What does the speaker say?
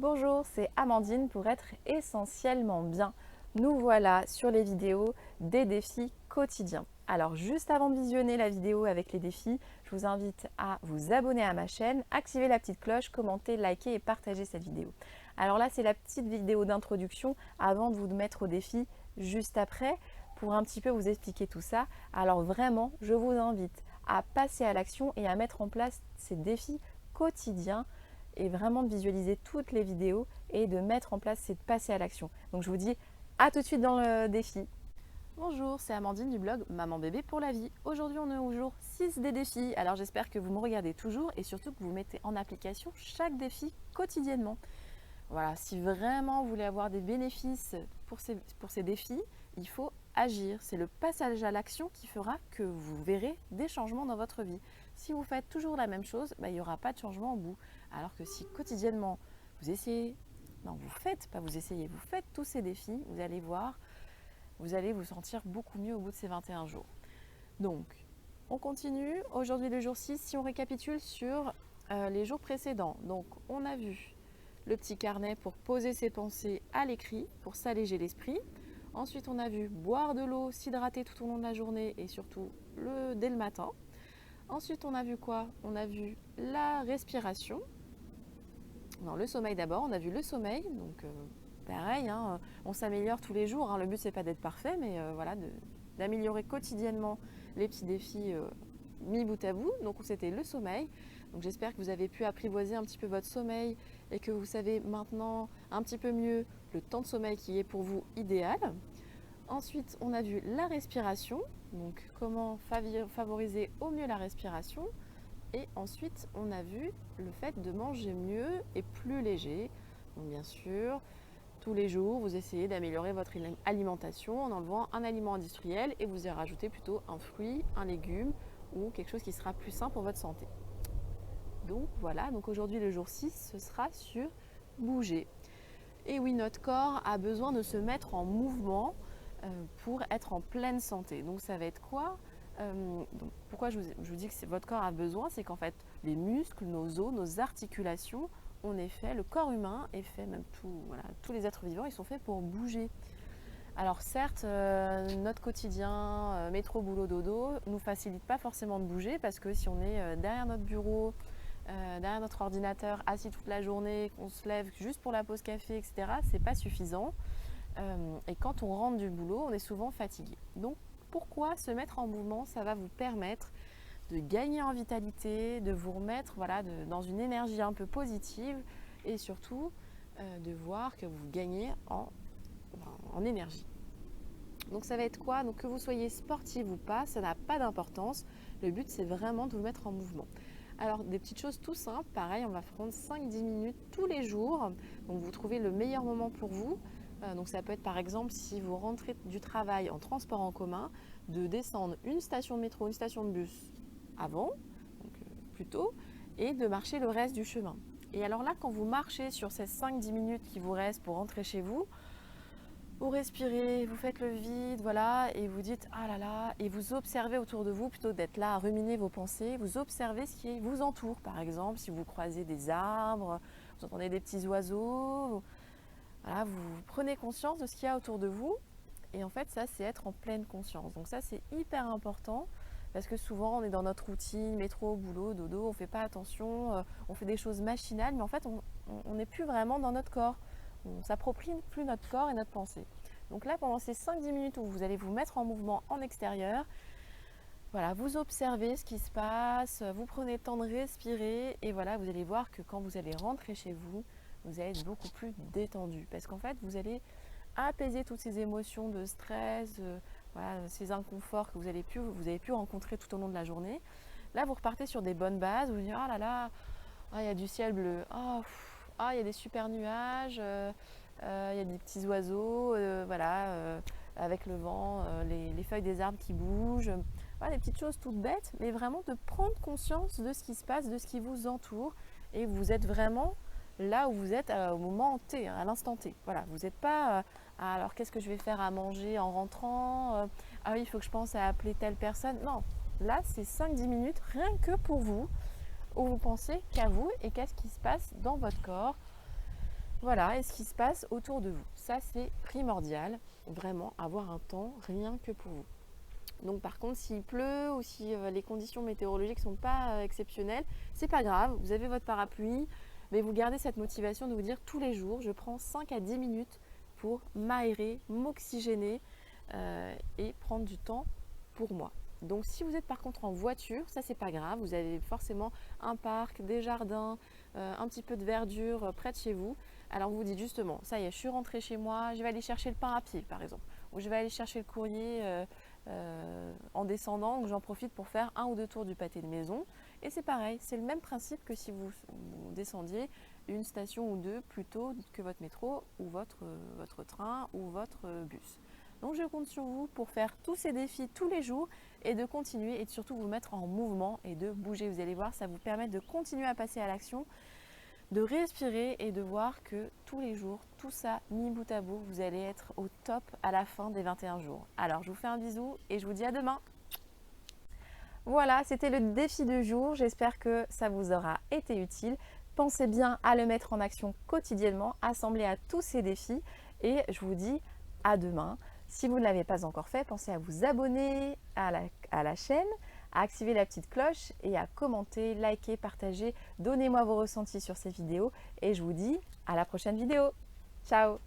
Bonjour, c'est Amandine pour être essentiellement bien. Nous voilà sur les vidéos des défis quotidiens. Alors juste avant de visionner la vidéo avec les défis, je vous invite à vous abonner à ma chaîne, activer la petite cloche, commenter, liker et partager cette vidéo. Alors là, c'est la petite vidéo d'introduction avant de vous mettre au défi juste après pour un petit peu vous expliquer tout ça. Alors vraiment, je vous invite à passer à l'action et à mettre en place ces défis quotidiens et vraiment de visualiser toutes les vidéos et de mettre en place, c'est de passer à l'action. Donc je vous dis à tout de suite dans le défi. Bonjour, c'est Amandine du blog Maman Bébé pour la vie. Aujourd'hui on est au jour 6 des défis, alors j'espère que vous me regardez toujours et surtout que vous mettez en application chaque défi quotidiennement. Voilà, si vraiment vous voulez avoir des bénéfices pour ces défis, il faut agir. C'est le passage à l'action qui fera que vous verrez des changements dans votre vie. Si vous faites toujours la même chose, il n'y aura pas de changement au bout. Alors que si quotidiennement vous essayez, non vous faites, pas vous essayez, vous faites tous ces défis, vous allez voir, vous allez vous sentir beaucoup mieux au bout de ces 21 jours. Donc, on continue. Aujourd'hui le jour 6, si on récapitule sur les jours précédents. Donc, on a vu le petit carnet pour poser ses pensées à l'écrit, pour s'alléger l'esprit. Ensuite, on a vu boire de l'eau, s'hydrater tout au long de la journée et surtout dès le matin. Ensuite, on a vu quoi? On a vu la respiration. Non, le sommeil d'abord. On a vu le sommeil. Donc, pareil, hein, on s'améliore tous les jours. Hein. Le but, c'est pas d'être parfait, mais voilà, d'améliorer quotidiennement les petits défis mis bout à bout. Donc, c'était le sommeil. Donc, j'espère que vous avez pu apprivoiser un petit peu votre sommeil et que vous savez maintenant un petit peu mieux le temps de sommeil qui est pour vous idéal. Ensuite, on a vu la respiration, donc comment favoriser au mieux la respiration. Et ensuite, on a vu le fait de manger mieux et plus léger. Donc bien sûr, tous les jours, vous essayez d'améliorer votre alimentation en enlevant un aliment industriel et vous y rajoutez plutôt un fruit, un légume ou quelque chose qui sera plus sain pour votre santé. Donc voilà, donc aujourd'hui le jour 6, ce sera sur bouger. Et oui, notre corps a besoin de se mettre en mouvement pour être en pleine santé. Donc ça va être quoi? Donc pourquoi je vous dis que votre corps a besoin? C'est qu'en fait, les muscles, nos os, nos articulations, on est fait, le corps humain est fait, même voilà, tous les êtres vivants, ils sont faits pour bouger. Alors certes, notre quotidien, métro, boulot, dodo, ne nous facilite pas forcément de bouger parce que si on est derrière notre bureau, derrière notre ordinateur, assis toute la journée, qu'on se lève juste pour la pause café, etc., c'est pas suffisant. Et quand on rentre du boulot, on est souvent fatigué. Donc pourquoi se mettre en mouvement? Ça va vous permettre de gagner en vitalité, de vous remettre dans une énergie un peu positive et surtout de voir que vous gagnez en énergie. Donc ça va être quoi? Donc que vous soyez sportif ou pas, ça n'a pas d'importance. Le but c'est vraiment de vous mettre en mouvement. Alors des petites choses tout simples, pareil, on va prendre 5-10 minutes tous les jours. Donc vous trouvez le meilleur moment pour vous. Donc ça peut être par exemple si vous rentrez du travail en transport en commun, de descendre une station de métro, une station de bus avant, donc plus tôt, et de marcher le reste du chemin. Et alors là, quand vous marchez sur ces 5-10 minutes qui vous restent pour rentrer chez vous, vous respirez, vous faites le vide, voilà, et vous dites ah là là, et vous observez autour de vous plutôt que d'être là à ruminer vos pensées. Vous observez ce qui vous entoure, par exemple, si vous croisez des arbres, vous entendez des petits oiseaux, voilà, vous prenez conscience de ce qu'il y a autour de vous. Et en fait, ça, c'est être en pleine conscience. Donc ça, c'est hyper important parce que souvent, on est dans notre routine, métro, boulot, dodo, on ne fait pas attention, on fait des choses machinales, mais en fait, on n'est plus vraiment dans notre corps. On ne s'approprie plus notre corps et notre pensée. Donc là, pendant ces 5-10 minutes où vous allez vous mettre en mouvement en extérieur, voilà, vous observez ce qui se passe, vous prenez le temps de respirer et voilà, vous allez voir que quand vous allez rentrer chez vous, vous allez être beaucoup plus détendu parce qu'en fait, vous allez apaiser toutes ces émotions de stress, voilà, ces inconforts que vous avez pu rencontrer tout au long de la journée. Là, vous repartez sur des bonnes bases, vous vous dites, ah là là, il y a du ciel bleu, il y a des super nuages, il y a des petits oiseaux, avec le vent, les feuilles des arbres qui bougent. Voilà, des petites choses toutes bêtes, mais vraiment de prendre conscience de ce qui se passe, de ce qui vous entoure. Et vous êtes vraiment là où vous êtes au moment T, à l'instant T. Voilà, vous n'êtes pas alors qu'est-ce que je vais faire à manger en rentrant, ah oui, il faut que je pense à appeler telle personne. Non, là, c'est 5-10 minutes rien que pour vous, où vous pensez qu'à vous et qu'à ce qui se passe dans votre corps. Voilà, et ce qui se passe autour de vous. Ça, c'est primordial, vraiment, avoir un temps rien que pour vous. Donc par contre, s'il pleut ou si les conditions météorologiques ne sont pas exceptionnelles, c'est pas grave, vous avez votre parapluie, mais vous gardez cette motivation de vous dire tous les jours, je prends 5 à 10 minutes pour m'aérer, m'oxygéner et prendre du temps pour moi. Donc si vous êtes par contre en voiture, ça c'est pas grave, vous avez forcément un parc, des jardins, un petit peu de verdure près de chez vous. Alors vous vous dites justement, ça y est, je suis rentrée chez moi, je vais aller chercher le pain à pied par exemple, ou je vais aller chercher le courrier en descendant, donc j'en profite pour faire 1 ou 2 tours du pâté de maison. Et c'est pareil, c'est le même principe que si vous descendiez une station ou deux plus tôt que votre métro ou votre train ou votre bus. Donc je compte sur vous pour faire tous ces défis tous les jours et de continuer et de surtout vous mettre en mouvement et de bouger. Vous allez voir, ça vous permet de continuer à passer à l'action, de respirer et de voir que tous les jours, tout ça mis bout à bout, vous allez être au top à la fin des 21 jours. Alors je vous fais un bisou et je vous dis à demain. Voilà, c'était le défi du jour. J'espère que ça vous aura été utile. Pensez bien à le mettre en action quotidiennement, assembler à tous ces défis et je vous dis à demain. Si vous ne l'avez pas encore fait, pensez à vous abonner à la chaîne, à activer la petite cloche et à commenter, liker, partager. Donnez-moi vos ressentis sur ces vidéos et je vous dis à la prochaine vidéo. Ciao!